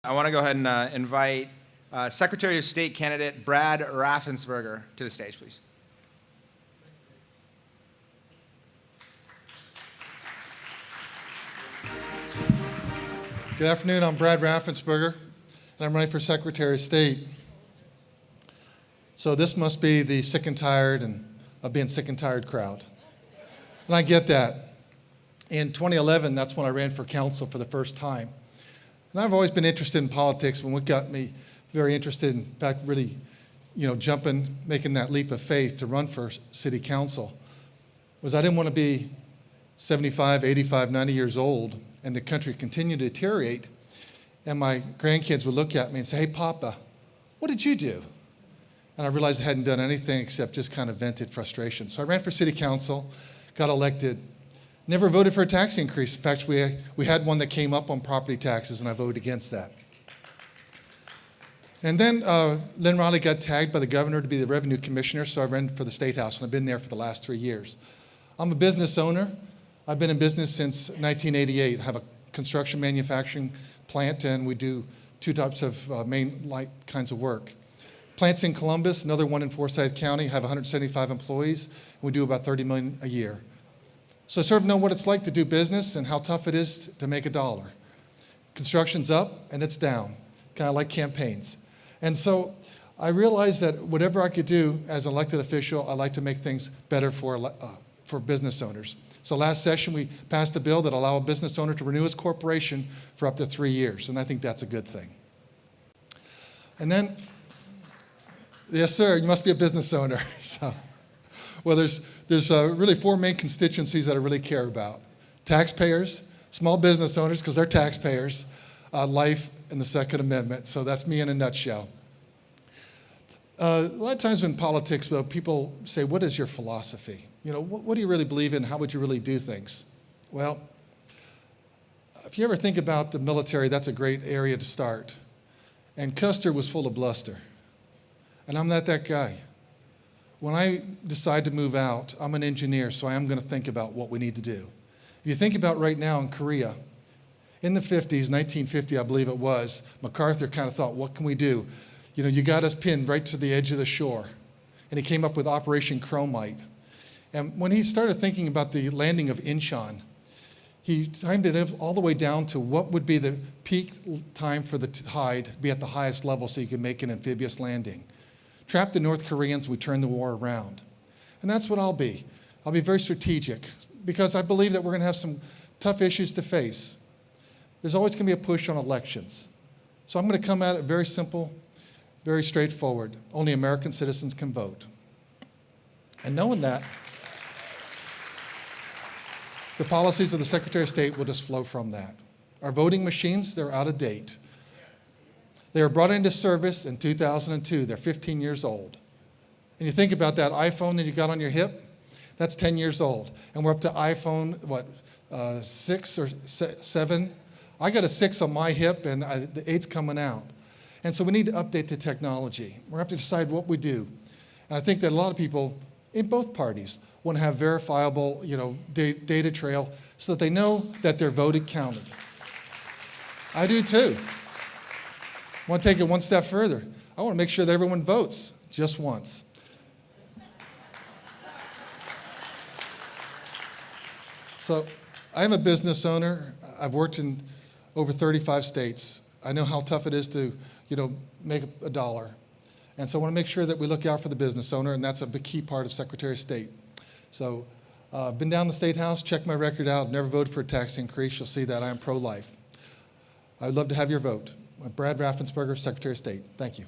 I want to go ahead and invite Secretary of State candidate Brad Raffensperger to the stage, please. Good afternoon, I'm Brad Raffensperger, and I'm running for Secretary of State. So this must be the sick and tired of being sick and tired crowd. And I get that. In 2011, that's when I ran for council for the first time. And I've always been interested in politics, and what got me very interested, in fact, really, jumping, making that leap of faith to run for city council, was I didn't want to be 75, 85, 90 years old, and the country continued to deteriorate, and my grandkids would look at me and say, "Hey, Papa, what did you do?" And I realized I hadn't done anything except just kind of vented frustration. So I ran for city council, got elected, never voted for a tax increase. In fact, we had one that came up on property taxes, and I voted against that. And then Lynn Riley got tagged by the governor to be the revenue commissioner, so I ran for the State House, and I've been there for the last 3 years. I'm a business owner. I've been in business since 1988. I have a construction manufacturing plant, and we do two types of main light kinds of work. Plants in Columbus, another one in Forsyth County, have 175 employees, and we do about $30 million a year. So I sort of know what it's like to do business and how tough it is to make a dollar. Construction's up and it's down, kind of like campaigns. And so I realized that whatever I could do as an elected official, I like to make things better for business owners. So last session, we passed a bill that allow a business owner to renew his corporation for up to 3 years, and I think that's a good thing. And then, yes, sir, you must be a business owner. So, well, there's really four main constituencies that I really care about: taxpayers, small business owners, because they're taxpayers, life, and the Second Amendment. So that's me in a nutshell. A lot of times in politics, though, people say, "What is your philosophy? What do you really believe in? How would you really do things?" Well, if you ever think about the military, that's a great area to start. And Custer was full of bluster. And I'm not that guy. When I decide to move out, I'm an engineer, so I am going to think about what we need to do. If you think about right now in Korea, in the 50s, 1950, I believe it was, MacArthur kind of thought, what can we do? You got us pinned right to the edge of the shore. And he came up with Operation Chromite. And when he started thinking about the landing of Incheon, he timed it all the way down to what would be the peak time for the tide, be at the highest level so you could make an amphibious landing. Trap the North Koreans, we turn the war around. And that's what I'll be. I'll be very strategic, because I believe that we're going to have some tough issues to face. There's always going to be a push on elections. So I'm going to come at it very simple, very straightforward. Only American citizens can vote. And knowing that, the policies of the Secretary of State will just flow from that. Our voting machines, they're out of date. They were brought into service in 2002. They're 15 years old. And you think about that iPhone that you got on your hip, that's 10 years old. And we're up to iPhone, 6 or 7? I got a 6 on my hip, and the 8's coming out. And so we need to update the technology. We're going to have to decide what we do. And I think that a lot of people in both parties want to have verifiable, data trail so that they know that their vote counted. I do too. I want to take it one step further. I want to make sure that everyone votes just once. So I'm a business owner. I've worked in over 35 states. I know how tough it is to, make a dollar. And so I want to make sure that we look out for the business owner, and that's a big key part of Secretary of State. So I've been down the State House, checked my record out, never voted for a tax increase. You'll see that I am pro-life. I'd love to have your vote. Brad Raffensperger, Secretary of State. Thank you.